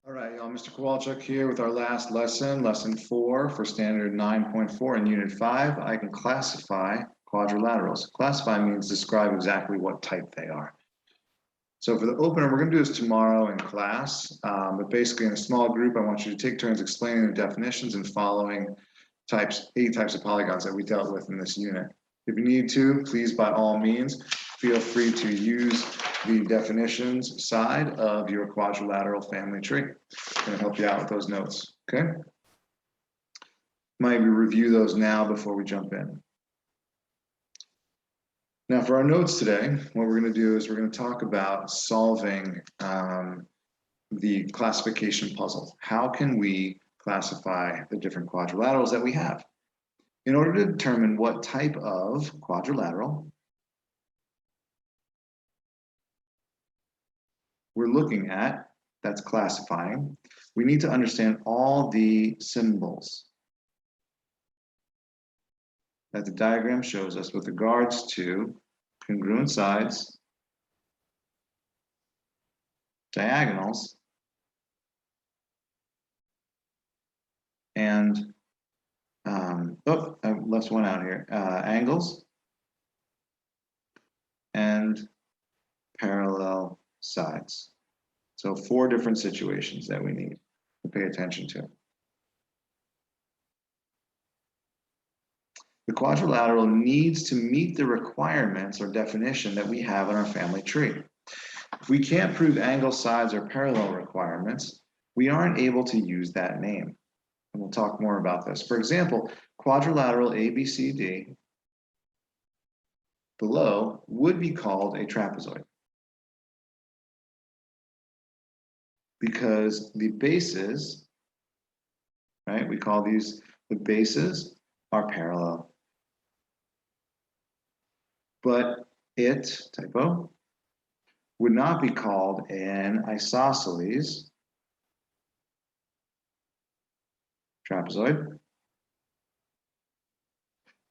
All right, y'all, Mr. Kowalczyk here with our last lesson, lesson 4 for standard 9.4 in unit 5. I can classify quadrilaterals. Classify means describe exactly what type they are. So for the opener, we're going to do this tomorrow in class, but basically in a small group, I want you to take turns explaining the definitions and following 8 types of polygons that we dealt with in this unit. If you need to, please, by all means, feel free to use the definitions side of your quadrilateral family tree. I'm going to help you out with those notes, okay? Might we review those now before we jump in? Now for our notes today, what we're going to do is we're going to talk about solving the classification puzzle. How can we classify the different quadrilaterals that we have? In order to determine what type of quadrilateral we're looking at, that's classifying, we need to understand all the symbols that the diagram shows us with regards to congruent sides, diagonals, and I left one out here, angles and parallel sides. So 4 different situations that we need to pay attention to. The quadrilateral needs to meet the requirements or definition that we have in our family tree. If we can't prove angle, sides, or parallel requirements, we aren't able to use that name. And we'll talk more about this. For example, quadrilateral ABCD below would be called a trapezoid, because the bases, right, we call these, the bases are parallel. But it, typo, would not be called an isosceles trapezoid,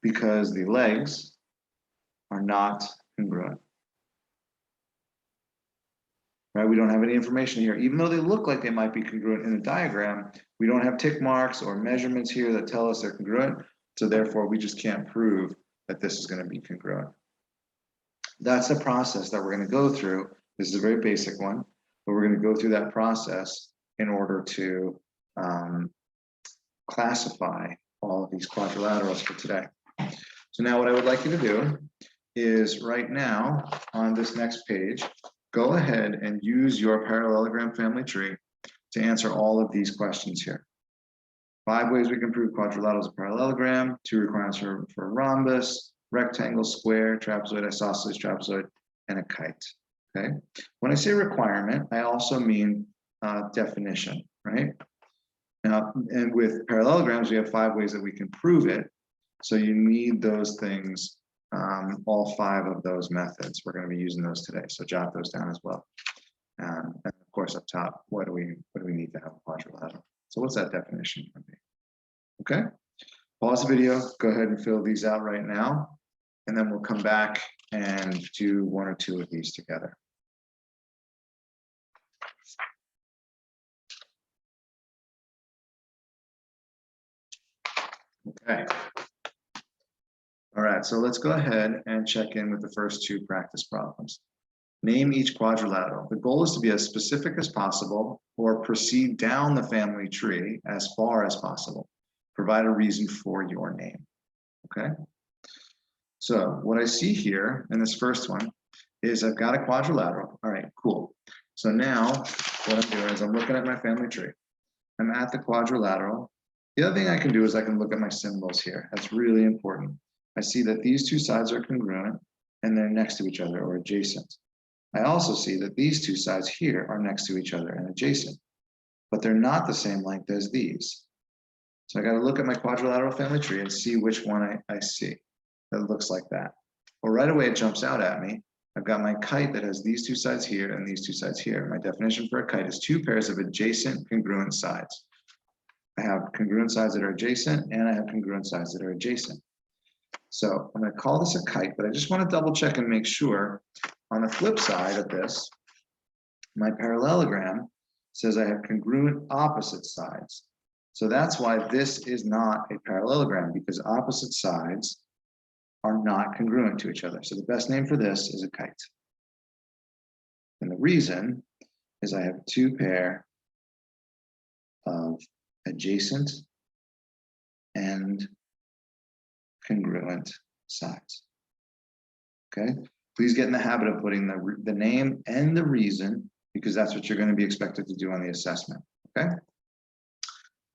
because the legs are not congruent. Right? We don't have any information here. Even though they look like they might be congruent in the diagram, we don't have tick marks or measurements here that tell us they're congruent. So therefore, we just can't prove that this is going to be congruent. That's the process that we're going to go through. This is a very basic one, but we're going to go through that process in order to classify all of these quadrilaterals for today. So now what I would like you to do is right now on this next page, go ahead and use your parallelogram family tree to answer all of these questions here. 5 ways we can prove quadrilaterals of parallelogram, 2 requirements for a rhombus, rectangle, square, trapezoid, isosceles trapezoid, and a kite, okay? When I say requirement, I also mean definition, right? Now, and with parallelograms, we have 5 ways that we can prove it. So you need those things, all 5 of those methods. We're going to be using those today, so jot those down as well. And of course, up top, what do we need to have a quadrilateral? So what's that definition going to be? Okay, pause the video, go ahead and fill these out right now, and then we'll come back and do 1 or 2 of these together. Okay. All right, so let's go ahead and check in with the first 2 practice problems. Name each quadrilateral. The goal is to be as specific as possible or proceed down the family tree as far as possible. Provide a reason for your name, okay? So what I see here in this first one is I've got a quadrilateral. All right, cool. So now what I'm doing is I'm looking at my family tree. I'm at the quadrilateral. The other thing I can do is I can look at my symbols here. That's really important. I see that these 2 sides are congruent and they're next to each other or adjacent. I also see that these 2 sides here are next to each other and adjacent, but they're not the same length as these. So I got to look at my quadrilateral family tree and see which one I see that looks like that. Well, right away it jumps out at me. I've got my kite that has these 2 sides here and these 2 sides here. My definition for a kite is 2 pairs of adjacent congruent sides. I have congruent sides that are adjacent and I have congruent sides that are adjacent. So I'm going to call this a kite, but I just want to double check and make sure on the flip side of this, my parallelogram says I have congruent opposite sides. So that's why this is not a parallelogram, because opposite sides are not congruent to each other. So the best name for this is a kite. And the reason is I have two pair of adjacent and congruent sides. Okay, please get in the habit of putting the name and the reason, because that's what you're going to be expected to do on the assessment. Okay.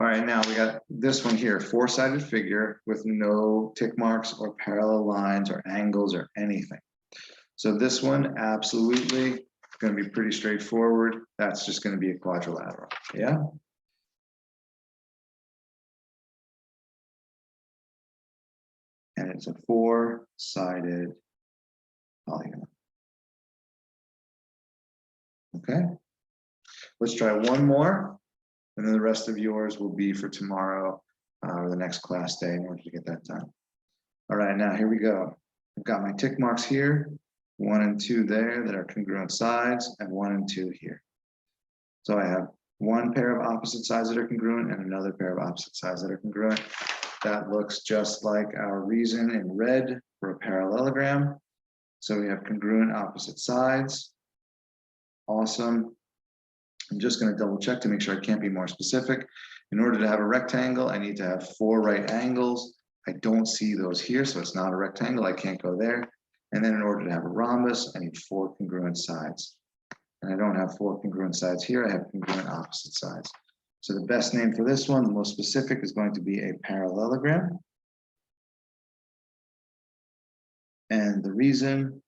All right, now we got this one here, four-sided figure with no tick marks or parallel lines or angles or anything. So this one absolutely going to be pretty straightforward. That's just going to be a quadrilateral. Yeah. And it's a four-sided polygon. Okay. Let's try one more, and then the rest of yours will be for tomorrow or the next class day in order to get that done. All right, now here we go. I've got my tick marks here, 1 and 2 there that are congruent sides, and 1 and 2 here. So I have one pair of opposite sides that are congruent and another pair of opposite sides that are congruent. That looks just like our reason in red for a parallelogram. So we have congruent opposite sides. Awesome. I'm just going to double check to make sure I can't be more specific. In order to have a rectangle, I need to have 4 right angles. I don't see those here, so it's not a rectangle. I can't go there. And then in order to have a rhombus, I need 4 congruent sides. And I don't have 4 congruent sides here. I have congruent opposite sides. So the best name for this one, the most specific, is going to be a parallelogram. And the reason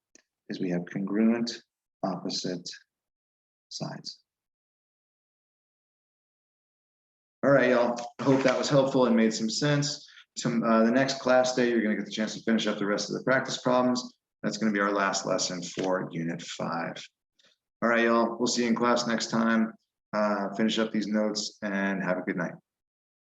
is we have congruent opposite sides. All right, y'all. I hope that was helpful and made some sense. The next class day, you're going to get the chance to finish up the rest of the practice problems. That's going to be our last lesson for Unit 5. All right, y'all. We'll see you in class next time. Finish up these notes and have a good night.